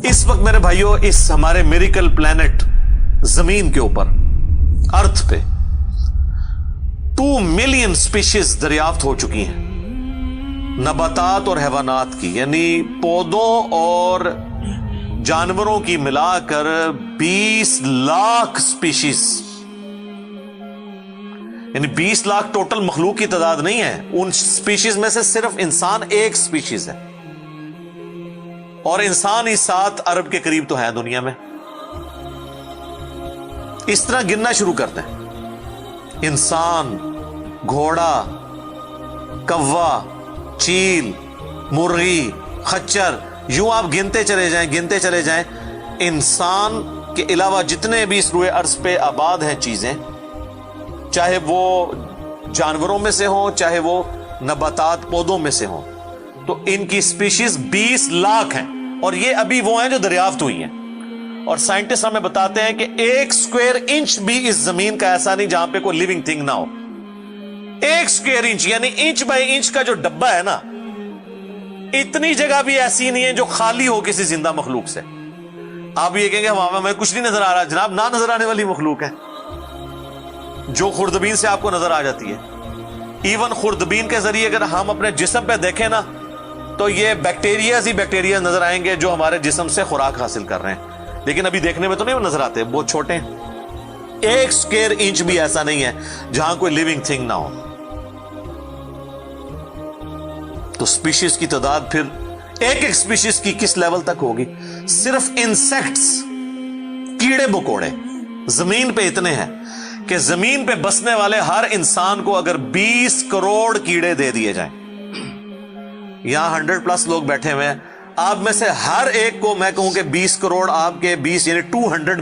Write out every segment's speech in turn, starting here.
इस वक्त मेरे भाइयों इस हमारे मिरेकल प्लेनेट जमीन के ऊपर अर्थ पे 2 मिलियन स्पीशीज दरियाफ्त हो चुकी हैं, नबातात और हैवानात की, यानी पौधों और जानवरों की मिलाकर 20 लाख स्पीशीज, यानी 20 लाख टोटल मखलूक की तादाद नहीं है। उन स्पीशीज में से सिर्फ इंसान एक स्पीशीज है, और इंसान ही 7 अरब के करीब तो है दुनिया में। इस तरह गिनना शुरू करते हैं, इंसान, घोड़ा, कौवा, चील, मुर्गी, खच्चर, यूं आप गिनते चले जाएं। इंसान के अलावा जितने भी इस रुए अर्ज पे आबाद हैं चीजें, चाहे वो जानवरों में से हो, चाहे वो नबातात पौधों में से हो, तो इनकी स्पीशीज 20 लाख हैं, और ये अभी वो हैं जो दरियाफ्त हुई हैं। और साइंटिस्ट हमें बताते हैं कि 1 स्क्वायर इंच भी इस जमीन का ऐसा नहीं जहां पे कोई लिविंग थिंग ना हो। 1 स्क्वायर इंच यानी इंच बाय इंच का जो डब्बा है ना, इतनी जगह भी ऐसी नहीं है जो खाली हो किसी जिंदा मखलूक से। आप ये कहेंगे हमें कुछ नहीं नजर आ रहा, जनाब ना नजर आने वाली मखलूक है जो खुर्दबीन से आपको नजर आ जाती है। इवन खुर्दबीन के जरिए अगर हम अपने जिस्म पे देखें ना, तो ये बैक्टीरियाज ही बैक्टीरिया नजर आएंगे जो हमारे जिस्म से खुराक हासिल कर रहे हैं, लेकिन अभी देखने में तो नहीं नजर आते, बहुत छोटे हैं। 1 स्क्वायर इंच भी ऐसा नहीं है जहां कोई लिविंग थिंग ना हो। तो स्पीशीज की तादाद फिर एक स्पीशीज की किस लेवल तक होगी? सिर्फ इंसेक्ट्स, कीड़े मकोड़े जमीन पे इतने हैं कि जमीन पे बसने वाले हर इंसान को अगर 20 करोड़ कीड़े दे दिए जाएं, यहां 100+ लोग बैठे हुए हैं, आप में से हर एक को मैं कहूं कि 20 करोड़ आपके 20 यानी 200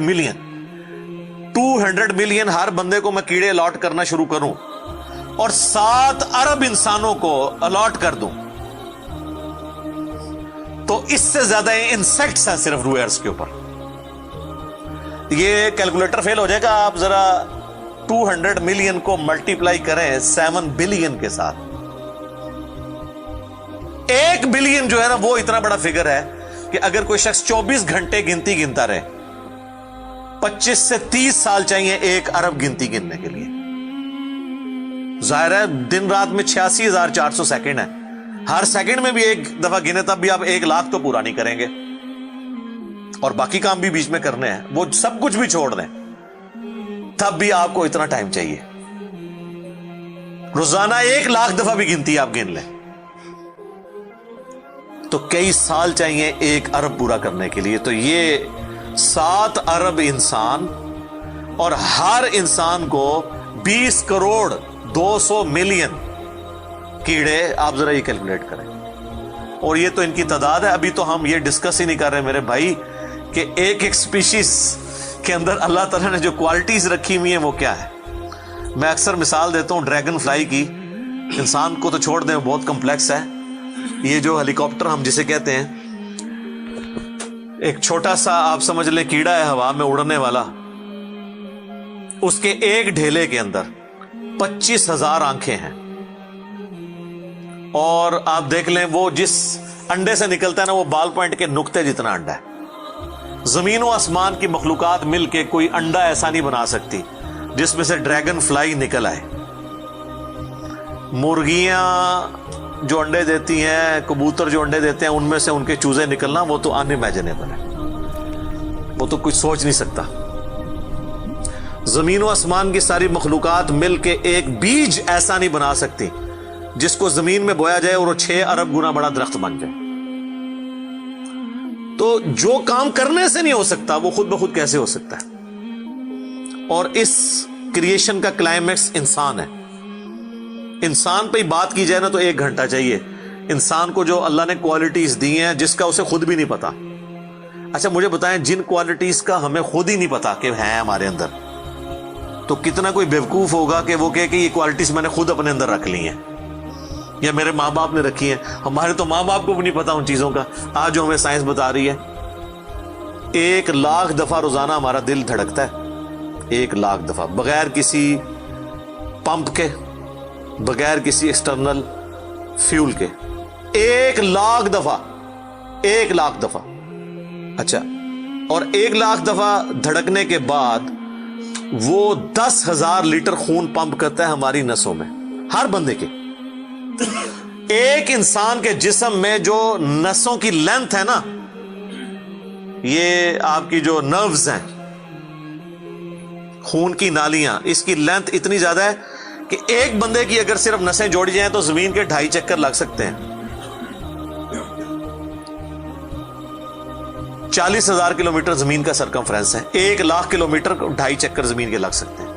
मिलियन हर बंदे को मैं कीड़े अलॉट करना शुरू करूं और 7 अरब इंसानों को अलॉट कर दूं, तो इससे ज्यादा इंसेक्ट्स हैं सिर्फ रूए अर्ज के ऊपर। ये कैलकुलेटर फेल हो जाएगा, आप जरा 200 मिलियन को मल्टीप्लाई करें 7 बिलियन के साथ। 1 बिलियन जो है ना, वो इतना बड़ा फिगर है कि अगर कोई शख्स 24 घंटे गिनती गिनता रहे, 25 से 30 साल चाहिए 1 अरब गिनती गिनने के लिए। जाहिर है दिन रात में 86,400 सेकंड है, हर सेकंड में भी एक दफा गिने तब भी आप 1 लाख तो पूरा नहीं करेंगे, और बाकी काम भी बीच में करने हैं, वो सब कुछ भी छोड़ दें, तब भी आपको इतना टाइम चाहिए। रोजाना 1 लाख दफा भी गिनती आप गिन लें तो कई साल चाहिए 1 अरब पूरा करने के लिए। तो ये 7 अरब इंसान, और हर इंसान को 20 करोड़ 200 मिलियन कीड़े, आप जरा ये कैलकुलेट करें। और ये तो इनकी तादाद है, अभी तो हम ये डिस्कस ही नहीं कर रहे मेरे भाई कि एक स्पीशीज के अंदर अल्लाह ताला ने जो क्वालिटीज रखी हुई हैं वो क्या है। मैं अक्सर मिसाल देता हूं ड्रैगन फ्लाई की, इंसान को तो छोड़ दें, बहुत कॉम्प्लेक्स है। ये जो हेलीकॉप्टर हम जिसे कहते हैं, एक छोटा सा आप समझ लें कीड़ा है हवा में उड़ने वाला, उसके एक ढेले के अंदर 25,000 आंखें हैं, और आप देख लें वो जिस अंडे से निकलता है ना, वो बाल पॉइंट के नुक्ते जितना अंडा है। जमीन और आसमान की मखलूकात मिलके कोई अंडा ऐसा नहीं बना सकती जिसमें से ड्रैगन फ्लाई निकल आए। मुर्गियां जो अंडे देती हैं, कबूतर जो अंडे देते हैं, उनमें से उनके चूजे निकलना वो तो अनइमेजिनेबल है, वो तो कुछ सोच नहीं सकता। जमीन और आसमान की सारी मखलूकात मिलके एक बीज ऐसा नहीं बना सकती जिसको जमीन में बोया जाए और वो 6 अरब गुना बड़ा दरख्त बन जाए। तो जो काम करने से नहीं हो सकता वो खुद ब खुद कैसे हो सकता है? और इस क्रिएशन का क्लाइमैक्स इंसान है। इंसान पे ही बात की जाए ना तो 1 घंटा चाहिए। इंसान को जो अल्लाह ने क्वालिटीज दी हैं जिसका उसे खुद भी नहीं पता। अच्छा मुझे बताएं, जिन क्वालिटीज का हमें खुद ही नहीं पता कि है हमारे अंदर, तो कितना कोई बेवकूफ होगा कि वो कहे कि ये क्वालिटीज मैंने खुद अपने अंदर रख ली हैं या मेरे माँ बाप ने रखी हैं। हमारे तो माँ बाप को भी नहीं पता उन चीजों का। आज जो हमें साइंस बता रही है, 1 लाख दफा रोजाना हमारा दिल धड़कता है, 1 लाख दफा, बगैर किसी पंप के, बगैर किसी एक्सटर्नल फ्यूल के। 1 लाख दफा, 1 लाख दफा। اچھا، اور 1,00,000 دفعہ دھڑکنے کے بعد وہ 10,000 لیٹر خون پمپ کرتا ہے ہماری نسوں میں، ہر بندے کے. ایک انسان کے جسم میں جو نسوں کی لینتھ ہے نا، یہ آپ کی جو نروز ہیں، خون کی نالیاں، اس کی لینتھ اتنی زیادہ ہے کہ ایک بندے کی اگر صرف نسیں جوڑی جائیں تو زمین کے 2.5 چکر لگ سکتے ہیں. 40,000 کلومیٹر زمین کا سرکمفرنس ہے، 1,00,000 کلومیٹر 2.5 چکر زمین کے لگ سکتے ہیں.